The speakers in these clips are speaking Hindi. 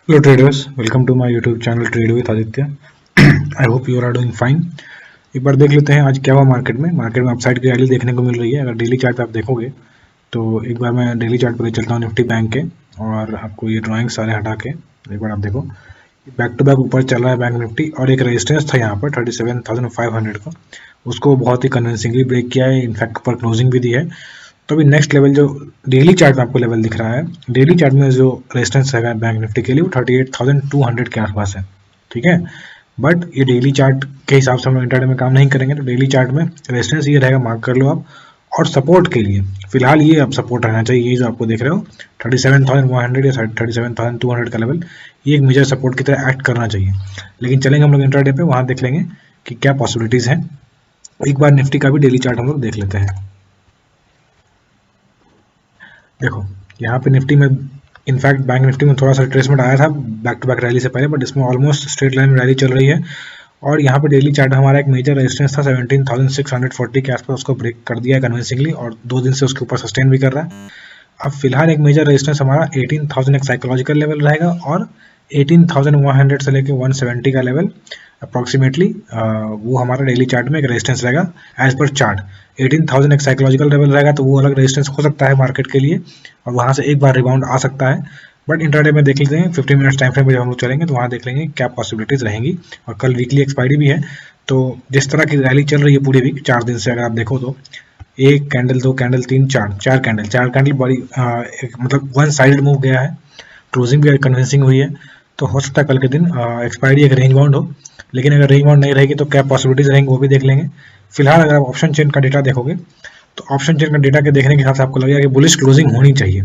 Hello traders, welcome to my YouTube channel Trade with Aditya. I hope you are doing fine. एक बार देख लेते हैं आज क्या हुआ मार्केट में अपसाइड की रैली देखने को मिल रही है। अगर डेली चार्ट पे आप देखोगे तो एक बार मैं डेली चार्ट पर चलता हूँ निफ्टी बैंक के और आपको ये ड्राइंग सारे हटा के एक बार आप देखो बैक टू बैक ऊपर चल रहा है बैंक निफ्टी और एक रेजिस्टेंस था यहाँ पर 37,500 का, उसको बहुत ही कन्विंसिंगली ब्रेक किया है, इनफैक्ट ऊपर क्लोजिंग भी दी है। तो अभी नेक्स्ट लेवल जो डेली चार्ट में आपको लेवल दिख रहा है, डेली चार्ट में जो रेजिस्टेंस है बैंक निफ्टी के लिए वो 38,200 के आसपास है, ठीक है। बट ये डेली चार्ट के हिसाब से हम लोग इंटरडे में काम नहीं करेंगे, तो डेली चार्ट में रेजिस्टेंस ये रहेगा, मार्क कर लो आप। और सपोर्ट के लिए फिलहाल ये अब सपोर्ट रहना चाहिए, ये जो आपको देख रहे हो 37,100 या 37,200 का लेवल, ये एक मेजर सपोर्ट की तरह एक्ट करना चाहिए। लेकिन चलेंगे हम लोग इंटरडे पे, वहाँ देख लेंगे कि क्या पॉसिबिलिटीज़ हैं। एक बार निफ्टी का भी डेली चार्ट हम लोग देख लेते हैं। देखो यहाँ पे निफ्टी में इनफैक्ट बैंक निफ्टी में थोड़ा सा रिट्रेसमेंट आया था बैक टू बैक रैली से पहले, बट इसमें ऑलमोस्ट स्ट्रेट लाइन में रैली चल रही है। और यहाँ पे डेली चार्ट हमारा एक मेजर रेजिस्टेंस था 17,640 के आसपास, उसको ब्रेक कर दिया है कन्विंसिंगली और 2 दिन से उसके ऊपर सस्टेन भी कर रहा है। अब फिलहाल एक मेजर रेजिस्टेंस हमारा 18,000 एक साइकोलॉजिकल लेवल रहेगा और 18,100 से लेकर 170 का लेवल अप्रॉक्सीमेटली वो हमारा डेली चार्ट में एक रेजिस्टेंस रहेगा एज पर चार्ट। 18,000 एक साइकोलॉजिकल लेवल रहेगा तो वो अलग रेजिस्टेंस हो सकता है मार्केट के लिए और वहाँ से एक बार रिबाउंड आ सकता है। बट इंटरडे में देख लेते हैं 15 मिनट्स टाइम फ्रेम में जब हम लोग चलेंगे तो वहाँ देख लेंगे क्या पॉसिबिलिटीज़ रहेंगी। और कल वीकली एक्सपायरी भी है, तो जिस तरह की रैली चल रही है पूरी वीक 4 दिन से अगर आप देखो तो एक कैंडल, 2 कैंडल, 3, 4 कैंडल बड़ी मतलब वन साइड मूव गया है, क्लोजिंग भी कन्विंसिंग हुई है। तो हो सकता है कल के दिन एक्सपायरी एक रेंज बाउंड हो, लेकिन अगर रेंज बाउंड नहीं रहेगी तो क्या पॉसिबिलिटीज रहेंगी वो भी देख लेंगे। फिलहाल अगर आप ऑप्शन चेन का डेटा देखोगे तो ऑप्शन चेन का डेटा के देखने के हिसाब से आपको लगेगा कि बुलिश क्लोजिंग होनी चाहिए,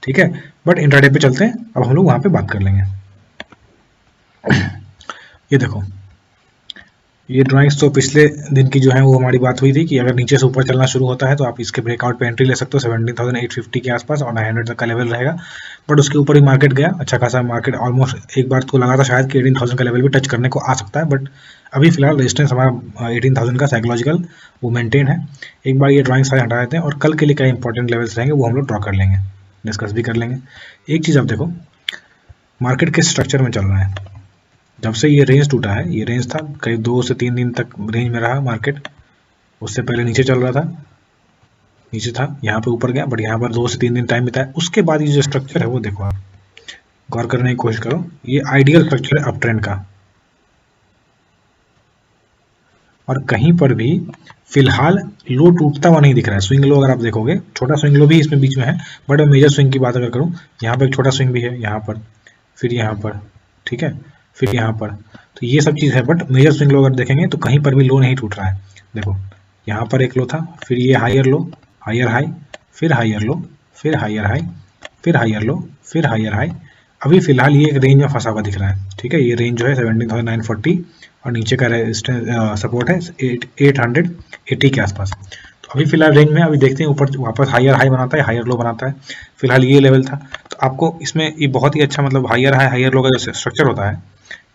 ठीक है। बट इंट्राडे पे चलते हैं, अब हम लोग वहाँ पे बात कर लेंगे। ये देखो ये ड्राइंग्स तो पिछले दिन की जो है वो हमारी बात हुई थी कि अगर नीचे से ऊपर चलना शुरू होता है तो आप इसके ब्रेकआउट पे एंट्री ले सकते हो 17,850 के आसपास और 900 तक का लेवल रहेगा। बट उसके ऊपर ही मार्केट गया, अच्छा खासा मार्केट ऑलमोस्ट एक बार तो लगा था शायद कि 18,000 का लेवल भी टच करने को आ सकता है। बट अभी फिलहाल रेजिस्टेंस हमारा 18,000 का साइकोलॉजिकल वो मेंटेन है। एक बार ये ड्राइंग सारे हटा देते हैं और कल के लिए क्या इंपॉर्टेंट लेवल्स रहेंगे वो हम लोग ड्रॉ कर लेंगे, डिस्कस भी कर लेंगे। एक चीज़ आप देखो, मार्केट किस स्ट्रक्चर में चल रहा है। जब से ये रेंज टूटा है, ये रेंज था करीब 2 से 3 दिन तक रेंज में रहा मार्केट, उससे पहले नीचे चल रहा था, नीचे था, यहाँ पे ऊपर गया, बट यहाँ पर 2 से 3 दिन टाइम बिताया। उसके बाद ये जो स्ट्रक्चर है वो देखो, आप गौर करने की कोशिश करो, ये आइडियल स्ट्रक्चर है अप ट्रेंड का। और कहीं पर भी फिलहाल लो टूटता हुआ नहीं दिख रहा है। स्विंग लो अगर आप देखोगे, छोटा स्विंग लो भी इसमें बीच में है, बट मैं मेजर स्विंग की बात अगर करूँ, यहाँ पर एक छोटा स्विंग भी है, यहाँ पर, फिर यहाँ पर, ठीक है, फिर यहाँ पर, तो ये सब चीज़ है। बट मेजर स्विंग लो अगर देखेंगे तो कहीं पर भी लो नहीं टूट रहा है। देखो यहाँ पर एक लो था, फिर ये हायर लो, हायर हाई, फिर हायर लो, फिर हायर हाई, फिर हायर लो, फिर हायर हाई। अभी फिलहाल ये एक रेंज में फंसा हुआ दिख रहा है, ठीक है। ये रेंज जो है 17,940 और नीचे का सपोर्ट है 880 के आसपास। तो अभी फिलहाल रेंज में, अभी देखते हैं ऊपर वापस हायर हाई बनाता है, हायर लो बनाता है। फिलहाल ये लेवल था, तो आपको इसमें ये बहुत ही अच्छा मतलब हायर हाई हायर लो का जो स्ट्रक्चर होता है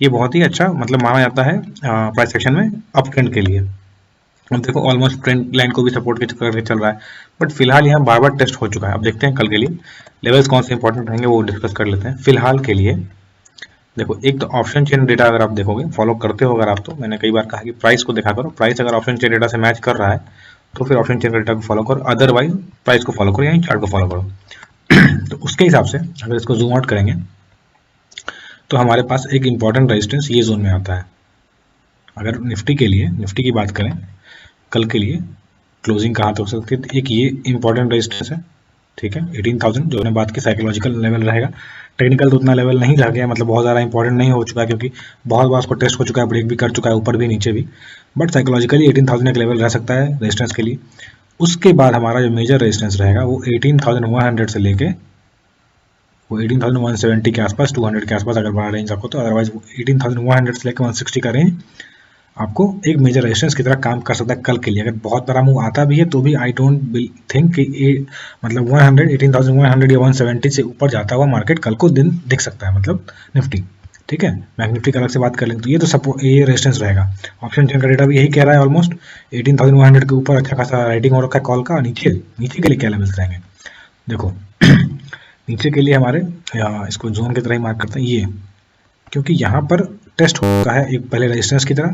ये बहुत ही अच्छा मतलब माना जाता है प्राइस सेक्शन में अप ट्रेंड के लिए। अब देखो ऑलमोस्ट ट्रेंड लाइन को भी सपोर्ट करके चल रहा है, बट फिलहाल यहाँ बार बार टेस्ट हो चुका है। अब देखते हैं कल के लिए लेवल्स कौन से इंपॉर्टेंट रहेंगे वो डिस्कस कर लेते हैं। फिलहाल के लिए देखो, एक तो ऑप्शन चेन डेटा अगर आप देखोगे, फॉलो करते हो अगर आप, तो मैंने कई बार कहा कि प्राइस को देखा करो, प्राइस अगर ऑप्शन चेन डेटा से मैच कर रहा है तो फिर ऑप्शन चेन डेटा को फॉलो करो, अदरवाइज प्राइस को फॉलो करो यानी चार्ट को फॉलो करो। तो उसके हिसाब से अगर इसको जूम आउट करेंगे तो हमारे पास एक इंपॉर्टेंट रेजिस्टेंस ये जोन में आता है। अगर निफ्टी के लिए, निफ्टी की बात करें कल के लिए क्लोजिंग कहाँ तक हो सकती है, तो एक ये इंपॉर्टेंट रेजिस्टेंस है, ठीक है, 18,000 जो हमने बात की साइकोलॉजिकल लेवल रहेगा। टेक्निकल तो उतना लेवल नहीं रह गया, मतलब बहुत ज़्यादा इंपॉर्टेंट नहीं हो चुका है क्योंकि बहुत बार उसको टेस्ट हो चुका है, ब्रेक भी कर चुका है ऊपर भी नीचे भी। बट साइकोलॉजिकली 18,000 एक लेवल रह सकता है रेजिस्टेंस के लिए। उसके बाद हमारा जो मेजर रेजिस्टेंस रहेगा वो 18,100 से लेके वो 18,170 के आसपास, 200 के आसपास अगर बड़ा रेंज आपको, तो अदरवाइज 18,100 से लेकर 160 का रेंज आपको एक मेजर रेजिस्टेंस की तरह काम कर सकता है कल के लिए। अगर बहुत बड़ा मूव आता भी है तो भी आई डोंट थिंक कि मतलब 18,100 या 170 से ऊपर जाता हुआ मार्केट कल को दिन दिख सकता है, मतलब निफ्टी, ठीक है। बैंक निफ्टी की अलग से बात कर लेंगे तो ये तो सपोर्ट, ये रेजिस्टेंस रहेगा। ऑप्शन चेन का डेटा भी यही कह रहा है, ऑलमोस्ट 18,100 के ऊपर अच्छा खासा राइटिंग हो रखा है कॉल का। नीचे नीचे के लिए क्या लेवल्स रहेंगे देखो। नीचे के लिए हमारे इसको जोन की तरह ही मार्क करते हैं ये, क्योंकि यहाँ पर टेस्ट होता है एक पहले रेजिस्टेंस की तरह,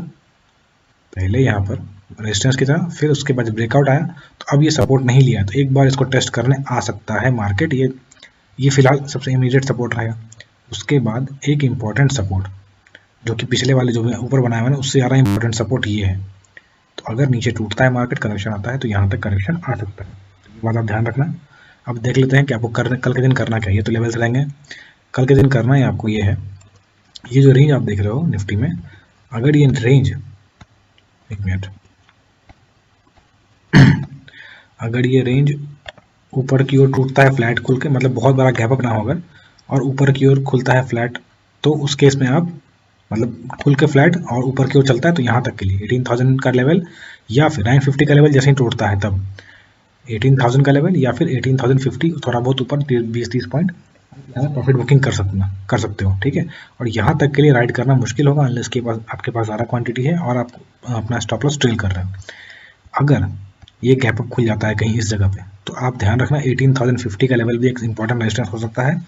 पहले यहाँ पर रेजिस्टेंस की तरह, फिर उसके बाद ब्रेकआउट आया तो अब ये सपोर्ट नहीं लिया, तो एक बार इसको टेस्ट करने आ सकता है मार्केट। ये फिलहाल सबसे इमीडिएट सपोर्ट रहेगा। उसके बाद एक इम्पॉर्टेंट सपोर्ट जो कि पिछले वाले जो ऊपर बनाया हुआ है उससे ज़्यादा इम्पोर्टेंट सपोर्ट ये है। तो अगर नीचे टूटता है मार्केट, करेक्शन आता है, तो यहाँ तक करेक्शन आ सकता है, ये बात आप ध्यान रखना। अब देख लेते हैं कि आपको कल के दिन करना क्या है। ये तो लेवल्स रहेंगे, कल के दिन करना है आपको ये है, ये जो रेंज आप देख रहे हो निफ्टी में, अगर ये रेंज, एक मिनट, अगर ये रेंज ऊपर की ओर टूटता है फ्लैट खुल के, मतलब बहुत बड़ा गैप अप ना होगा और ऊपर की ओर खुलता है फ्लैट, तो उस केस में आप मतलब खुल के फ्लैट और ऊपर की ओर चलता है तो यहाँ तक के लिए 18,000 का लेवल या फिर 950 का लेवल जैसे ही टूटता है तब 18,000 का लेवल या फिर 18,050 थोड़ा बहुत ऊपर 20-30 पॉइंट प्रॉफिट बुकिंग कर सकते हो, ठीक है। और यहाँ तक के लिए राइड करना मुश्किल होगा अनलेस के पास आपके पास ज़्यादा क्वांटिटी है और आप अपना स्टॉप लॉस ट्रेल कर रहे हो। अगर ये गैप अप खुल जाता है कहीं इस जगह पे, तो आप ध्यान रखना 18,050 का लेवल भी एक इंपॉर्टेंट रेजिस्टेंस हो सकता है,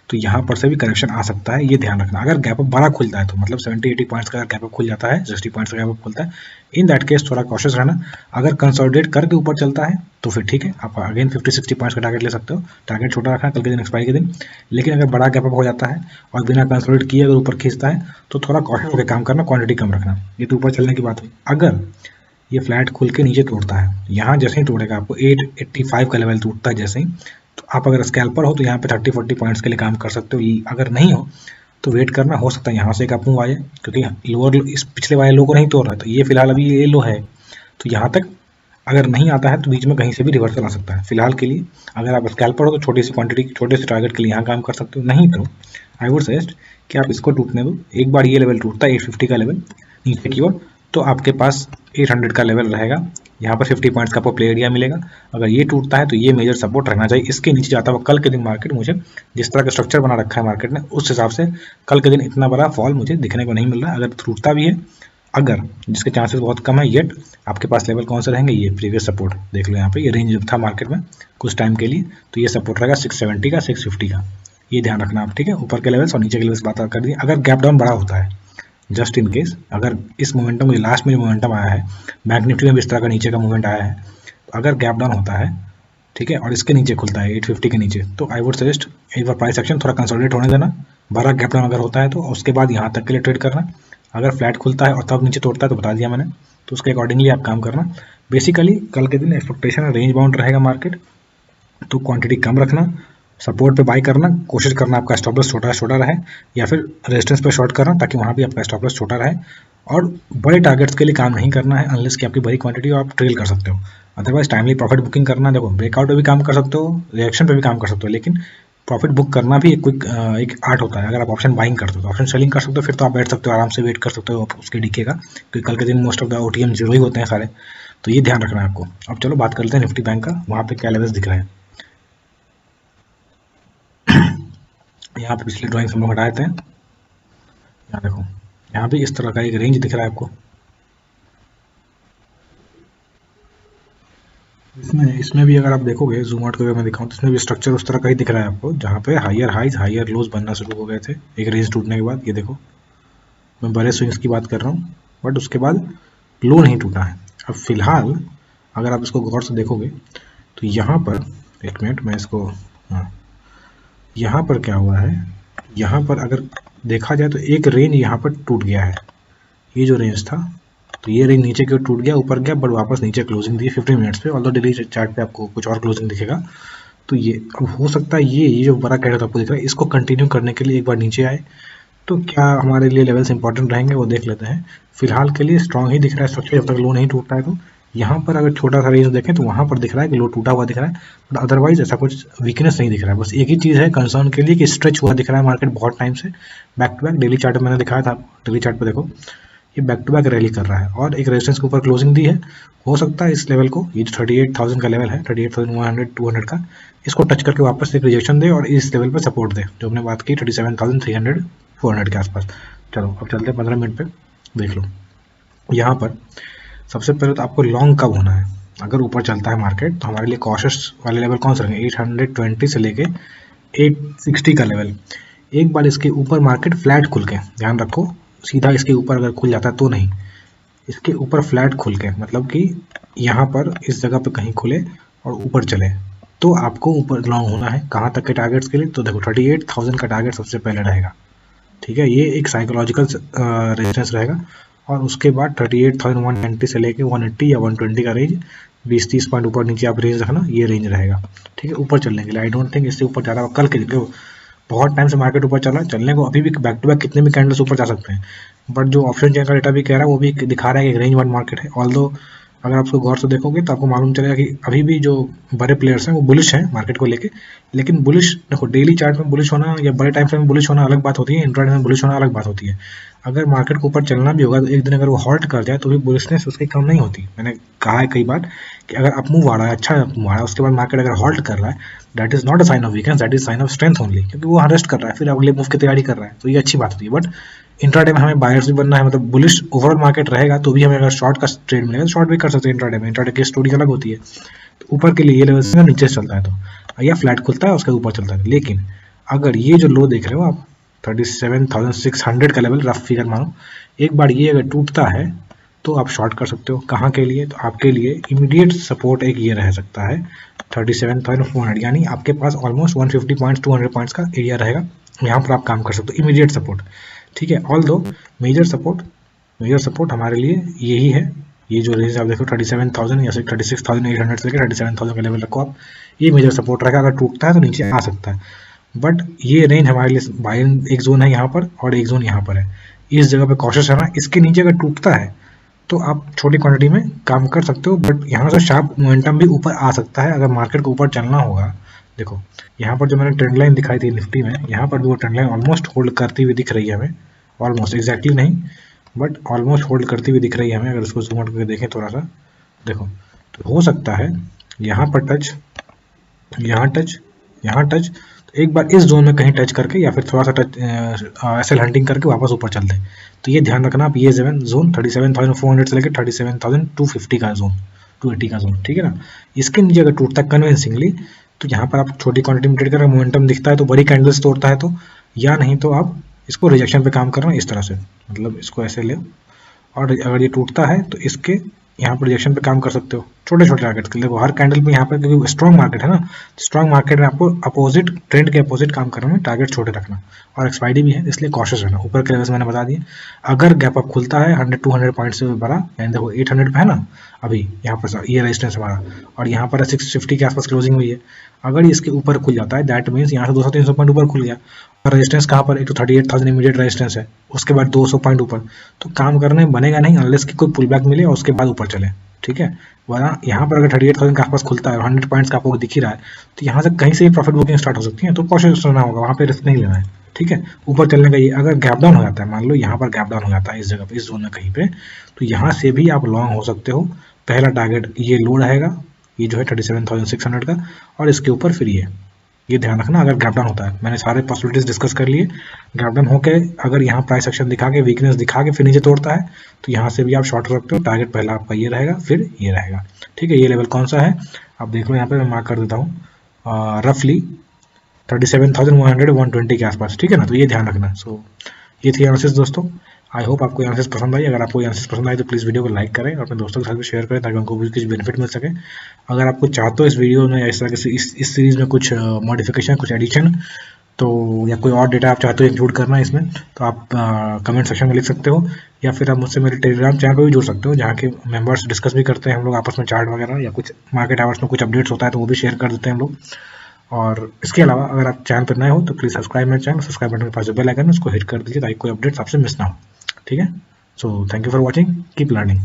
तो यहाँ पर से भी करेक्शन आ सकता है, ये ध्यान रखना। अगर गैप अप बड़ा खुलता है तो मतलब 70-80 पॉइंट्स का गैप अप खुल जाता है, 60 पॉइंट्स का गैप अप खुलता है, इन दैट केस थोड़ा कॉशियस रहना। अगर कंसोलिडेट करके ऊपर चलता है तो फिर ठीक है, आप अगेन 50-60 पॉइंट्स का टारगेट ले सकते हो, टारगेट छोटा रखना कल के दिन, एक्सपायरी के दिन। लेकिन अगर बड़ा गैप अप हो जाता है और बिना कंसोलिडेट किए अगर ऊपर खींचता है तो थोड़ा कॉशियस होकर काम करना, क्वांटिटी कम रखना। ये तो ऊपर चलने की बात हुई। अगर ये फ्लैट खुल के नीचे तोड़ता है, यहाँ जैसे ही तोड़ेगा आपको 885 का लेवल टूटता है जैसे ही, तो आप अगर स्कैल्पर हो तो यहाँ पे 30-40 पॉइंट्स के लिए काम कर सकते हो। अगर नहीं हो तो वेट करना, हो सकता है यहाँ से एक अप मूव आ जाए, क्योंकि लोअर इस पिछले वाले लो को नहीं तोड़ रहा है, तो ये फिलहाल अभी ये लो है, तो यहाँ तक अगर नहीं आता है तो बीच में कहीं से भी रिवर्सल आ सकता है। फिलहाल के लिए अगर आप स्कैल्पर हो तो छोटी सी क्वांटिटी, छोटे से टारगेट के लिए यहाँ काम कर सकते हो, नहीं तो आई वुड सजेस्ट कि आप इसको टूटने दो। एक बार ये लेवल टूटता है 850 का लेवल नीचे की ओर, तो आपके पास 800 का लेवल रहेगा, यहाँ पर 50 पॉइंट्स का आपको प्ले एरिया मिलेगा। अगर ये टूटता है तो ये मेजर सपोर्ट रहना चाहिए, इसके नीचे जाता हुआ कल के दिन मार्केट, मुझे जिस तरह का स्ट्रक्चर बना रखा है मार्केट ने उस हिसाब से कल के दिन इतना बड़ा फॉल मुझे दिखने को नहीं मिल रहा है। अगर टूटता भी है, अगर जिसके चांसेस बहुत कम है, येट आपके पास लेवल कौन से रहेंगे, ये प्रीवियस सपोर्ट देख लो, यहाँ पे ये रेंज था मार्केट में कुछ टाइम के लिए, तो ये सपोर्ट रहेगा 670 का, 650 का, ये ध्यान रखना आप, ठीक है। ऊपर के लेवल्स और नीचे के लेवल्स बात कर दी। अगर गैप डाउन बड़ा होता है, जस्ट इन केस अगर इस मोमेंटम में लास्ट में जो मोमेंटम आया है, बैंक निफ्टी में भी इस तरह का नीचे का मूवमेंट आया है, तो अगर गैप डाउन होता है, ठीक है, और इसके नीचे खुलता है 850 के नीचे, तो आई वुड सजेस्ट एक बार प्राइस एक्शन थोड़ा कंसोलिडेट होने देना, बड़ा गैप डाउन अगर होता है तो उसके बाद यहाँ तक के लिए ट्रेड करना। अगर फ्लैट खुलता है और तब नीचे तोड़ता है तो बता दिया मैंने, तो उसके अकॉर्डिंगली आप काम करना। बेसिकली कल के दिन एक्सपेक्टेशन रेंज बाउंड रहेगा मार्केट, तो क्वांटिटी कम रखना, सपोर्ट पे बाई करना, कोशिश करना आपका स्टॉप लॉस छोटा रहे, या फिर रेजिस्टेंस पे शॉर्ट करना ताकि वहाँ भी आपका स्टॉप लॉस छोटा रहे। और बड़े टारगेट्स के लिए काम नहीं करना है अनलेस कि आपकी बड़ी क्वांटिटी हो, आप ट्रेल कर सकते हो। अदरवाइज टाइमली प्रॉफिट बुकिंग करना, देखो ब्रेकआउट पे भी काम कर सकते हो, रिएक्शन पे भी काम कर सकते हो, लेकिन प्रॉफिट बुक करना भी एक आर्ट होता है। अगर आप ऑप्शन बाइंग करते हो तो ऑप्शन सेलिंग कर सकते हो, फिर तो आप बैठ सकते हो आराम से, वेट कर सकते हो उसके डीके का, क्योंकि कल के दिन most of the OTM zero ही होते हैं सारे, तो ये ध्यान रखना है आपको। अब चलो बात करते हैं निफ्टी बैंक का, वहाँ पे क्या लेवल्स दिख रहे हैं। यहाँ पे पिछले ड्राइंग हम लोग हटाए थे, यहाँ देखो, यहाँ भी इस तरह का एक रेंज दिख रहा है आपको, इसमें भी अगर आप देखोगे जूम आउट करके मैं दिखाऊं तो इसमें भी स्ट्रक्चर उस तरह का ही दिख रहा है आपको, जहाँ पे हायर हाइज हायर लोज बनना शुरू हो गए थे एक रेंज टूटने के बाद। ये देखो, मैं बड़े स्विंग्स की बात कर रहा हूँ, बट उसके बाद लो नहीं टूटा है। अब फिलहाल अगर आप इसको गौर से देखोगे तो यहाँ पर, एक मिनट मैं इसको, हाँ, यहाँ पर क्या हुआ है, यहाँ पर अगर देखा जाए तो एक रेंज यहाँ पर टूट गया है, ये जो रेंज था, तो ये रेंज नीचे की ओर टूट गया, ऊपर गया, बट वापस नीचे क्लोजिंग दी 15 मिनट्स पे, ऑल्दो डेली चार्ट पे आपको कुछ और क्लोजिंग दिखेगा। तो ये अब हो सकता है ये जो बड़ा कैंडल आपको दिख रहा है, इसको कंटिन्यू करने के लिए एक बार नीचे आए, तो क्या हमारे लिए लेवल्स इंपॉर्टेंट रहेंगे वो देख लेते हैं। फिलहाल के लिए स्ट्रॉन्ग ही दिख रहा है स्ट्रक्चर, जब तक लो नहीं टूटता है। तो यहाँ पर अगर छोटा सा रेंज देखें तो वहाँ पर दिख रहा है कि लो टूटा हुआ दिख रहा है, बट अदरवाइज ऐसा कुछ वीकनेस नहीं दिख रहा है। बस एक ही चीज़ है कंसर्न के लिए कि स्ट्रेच हुआ दिख रहा है मार्केट बहुत टाइम से, back to back. Daily chart में मैंने दिखाया था, डेली चार्ट पर देखो ये बैक टू बैक रैली कर रहा है और एक रेजिस्टेंस के ऊपर क्लोजिंग दी है। हो सकता है इस लेवल को, ये जो 38,000 का लेवल है, 38,100 200 का, इसको टच करके वापस एक रिजेक्शन दे और इस लेवल पर सपोर्ट दे, जो हमने बात की 37,300 400 के आसपास। चलो अब चलते हैं 15 मिनट पे, देख लो। यहाँ पर सबसे पहले तो आपको लॉन्ग कब होना है। अगर ऊपर चलता है मार्केट तो हमारे लिए कॉशियस वाले लेवल कौन से रहेंगे, 820 से लेके 860 का लेवल। एक बार इसके ऊपर मार्केट फ्लैट खुल के, ध्यान रखो, सीधा इसके ऊपर अगर खुल जाता है तो नहीं, इसके ऊपर फ्लैट खुल के, मतलब कि यहाँ पर इस जगह पे कहीं खुले और ऊपर चले, तो आपको ऊपर लॉन्ग होना है। कहाँ तक के टारगेट्स के लिए, तो देखो 38,000 का टारगेट सबसे पहले रहेगा, ठीक है, ये एक साइकोलॉजिकल रेजिस्टेंस रहेगा। और उसके बाद 38,190 से लेके 180 या 120 का रेंज, 20-30 पॉइंट ऊपर नीचे आप रेंज रखना, ये रेंज रहेगा, ठीक है, ऊपर चलने के लिए। आई डोंट थिंक इससे ऊपर ज़्यादा कल के देखो बहुत टाइम से मार्केट ऊपर चल रहा है, चलने को अभी भी बैक टू बैक कितने भी कैंडल्स ऊपर जा सकते हैं, बट जो ऑप्शन चेन का डेटा भी कह रहा है वो भी दिखा रहा है कि रेंज वन मार्केट है। ऑल्दो अगर आप उसको गौर से देखोगे तो आपको मालूम चलेगा कि अभी भी जो बड़े प्लेयर्स हैं वो बुलिश हैं मार्केट को लेके। लेकिन बुलिश देखो, डेली चार्ट में बुलिश होना या बड़े टाइम फ्रेम में बुलिश होना अलग बात होती है, इंट्राडे में बुलिश होना अलग बात होती है। अगर मार्केट को ऊपर चलना भी होगा तो एक दिन अगर वो हॉल्ट कर जाए तो भी बुलिशनेस उसकी कम नहीं होती। मैंने कहा है कई बार कि अगर अप मूव आ रहा है, अच्छा अप मूव आ रहा है, उसके बाद मार्केट अगर हॉल्ट कर रहा है, that is not a sign of weakness, that is sign of strength only, क्योंकि वो रेस्ट कर रहा है, फिर अगले मूव की तैयारी कर रहा है, तो ये अच्छी बात होती है। बट इंट्राडे में हमें बायर्स भी बनना है, मतलब बुलिश ओवरऑल मार्केट रहेगा तो भी हमें अगर शॉर्ट का ट्रेड मिलेगा तो शॉर्ट भी कर सकते हैं इंट्राडे में। इंट्राडे की स्टोरी अलग होती है, तो ऊपर के लिए ये लेवल से नीचे चलता है तो या फ्लैट खुलता है उसके ऊपर चलता है। लेकिन अगर ये जो लो देख रहे हो आप 37,600 का लेवल, रफ फिगर मानो, एक बार ये अगर टूटता है तो आप शॉर्ट कर सकते हो। कहाँ के लिए, तो आपके लिए इमीडिएट सपोर्ट एक ये रह सकता है 37,400, यानी आपके पास ऑलमोस्ट 150 पॉइंट्स 200 पॉइंट्स का एरिया रहेगा, यहाँ पर आप काम कर सकते हो, इमीडिएट सपोर्ट, ठीक है। ऑल दो मेजर सपोर्ट हमारे लिए यही है, ये जो रेंज आप देखो 37,000 या 36,800 से लेकर 37,000 का लेवल रखो आप, ये मेजर सपोर्ट रहेगा। अगर टूटता है तो नीचे आ सकता है, बट ये रेंज हमारे लिए बाइंग, एक जोन है यहाँ पर और एक जोन यहाँ पर है, इस जगह पे कॉशियस रहना। इसके नीचे अगर टूटता है तो आप छोटी क्वांटिटी में काम कर सकते हो, बट यहाँ से शार्प मोमेंटम भी ऊपर आ सकता है अगर मार्केट को ऊपर चलना होगा। देखो यहाँ पर जो मैंने ट्रेंड लाइन दिखाई थी निफ्टी में, यहाँ पर भी वो ट्रेंड लाइन ऑलमोस्ट होल्ड करती हुई दिख रही है हमें, ऑलमोस्ट एग्जैक्टली नहीं बट ऑलमोस्ट होल्ड करती हुई दिख रही है हमें। अगर इसको जूम आउट करके देखें थोड़ा सा, देखो तो हो सकता है यहाँ पर टच, यहाँ टच, यहाँ टच, तो एक बार इस जोन में कहीं टच करके या फिर थोड़ा सा टच एसएल हंटिंग करके वापस ऊपर चल दे। तो ये ध्यान रखना आप, ये जोन 37,400 से लेकर 37,250 का जोन, 280 का जोन, ठीक है ना। इसके नीचे अगर टूटता है कन्विंसिंगली तो यहाँ पर आप छोटी क्वांटिटी में ट्रेड कर, मोमेंटम दिखता है तो बड़ी कैंडल्स तोड़ता है तो, या नहीं तो आप इसको रिजेक्शन पे काम करना इस तरह से, मतलब इसको ऐसे ले, और अगर ये टूटता है तो इसके यहाँ पर रिजेक्शन पे काम कर सकते हो छोटे छोटे टारगेट के लिए। देखो हर कैंडल पे यहाँ पर, क्योंकि स्ट्रॉन्ग मार्केट है ना, स्ट्रॉन्ग मार्केट में आपको अपोजिट ट्रेंड के अपोजिट काम करना है, टारगेट छोटे रखना, और एक्सपायरी भी है इसलिए कॉशियस रहना। ऊपर के लेवल्स मैंने बता दिए, अगर गैप अप खुलता है 100-200 पॉइंट से बड़ा, यानी देखो 800 पे है ना अभी, यहाँ पर ये रेजिस्टेंस हमारा, और यहाँ पर 650 के आसपास क्लोजिंग हुई है, अगर इसके ऊपर खुल जाता है दैट मीन्स यहाँ से 200-300 पॉइंट ऊपर खुल गया, और रेजिस्टेंस कहाँ पर, एक तो 38,000 इमीडिएट रेजिस्टेंस है, उसके बाद 200 पॉइंट ऊपर, तो काम करने बनेगा नहीं अनलेस की कोई पुल बैक मिले और उसके बाद ऊपर चले, ठीक है। वरना यहाँ पर अगर 38,000 के आसपास खुलता है और 100 पॉइंट्स का आपको दिख ही रहा है तो यहाँ से कहीं से भी प्रॉफिट बुकिंग स्टार्ट हो सकती है, तो कॉशियस रहना होगा, वहाँ पे रिस्क नहीं लेना है, ठीक है। ऊपर चलने का ये अगर गैप डाउन हो जाता है, मान लो यहाँ पर गैप डाउन हो जाता है इस जगह पे, इस जोन में कहीं पे, तो यहाँ से भी आप लॉन्ग हो सकते हो। पहला टारगेट ये लो रहेगा, ये जो है 37,600 का, और इसके ऊपर फिर ये ध्यान रखना अगर गैप डाउन होता है। मैंने सारे पॉसिबिलिटीज डिस्कस कर लिए, गैप डाउन होकर अगर यहाँ प्राइस एक्शन दिखा के वीकनेस दिखा के फिर नीचे तोड़ता है तो यहाँ से भी आप शॉर्ट कर सकते हो। टारगेट पहला आपका ये रहेगा, फिर ये रहेगा, ठीक है। ये लेवल कौन सा है आप देख लो, यहाँ पे मैं मार्क कर देता हूँ, रफली 37,100-120 के आसपास, ठीक है ना, तो ये ध्यान रखना। सो ये थी एनालिसिस दोस्तों, आई होप आपको एनालिसिस पसंद आई। अगर आपको एनालिसिस पसंद आई तो प्लीज़ वीडियो को लाइक करें और अपने दोस्तों के साथ भी शेयर करें ताकि उनको भी कुछ बेनिफिट मिल सके। अगर आपको चाहते हो इस वीडियो में इस तरह से इस सीरीज़ में कुछ मॉडिफिकेशन, कुछ एडिशन, तो या कोई और डेटा आप चाहते हो इंक्लूड करना है इसमें, तो आप कमेंट सेक्शन में लिख सकते हो, या फिर आप मुझसे मेरे टेलीग्राम चैनल पर भी जुड़ सकते हो जहाँ के मेंबर्स डिस्कस भी करते हैं हम लोग आपस में, चार्ट वगैरह या कुछ मार्केट आवर्स में कुछ अपडेट्स होता है तो वो भी शेयर कर देते हैं हम लोग। और इसके अलावा अगर आप चैनल पर नए हो तो प्लीज़ सब्सक्राइब मेरे चैनल, सब्सक्राइब बटन के पास जो बेल आइकन है उसको हिट कर दीजिए ताकि कोई अपडेट्स आपसे मिस ना हो, ठीक है। So thank you for watching, keep learning.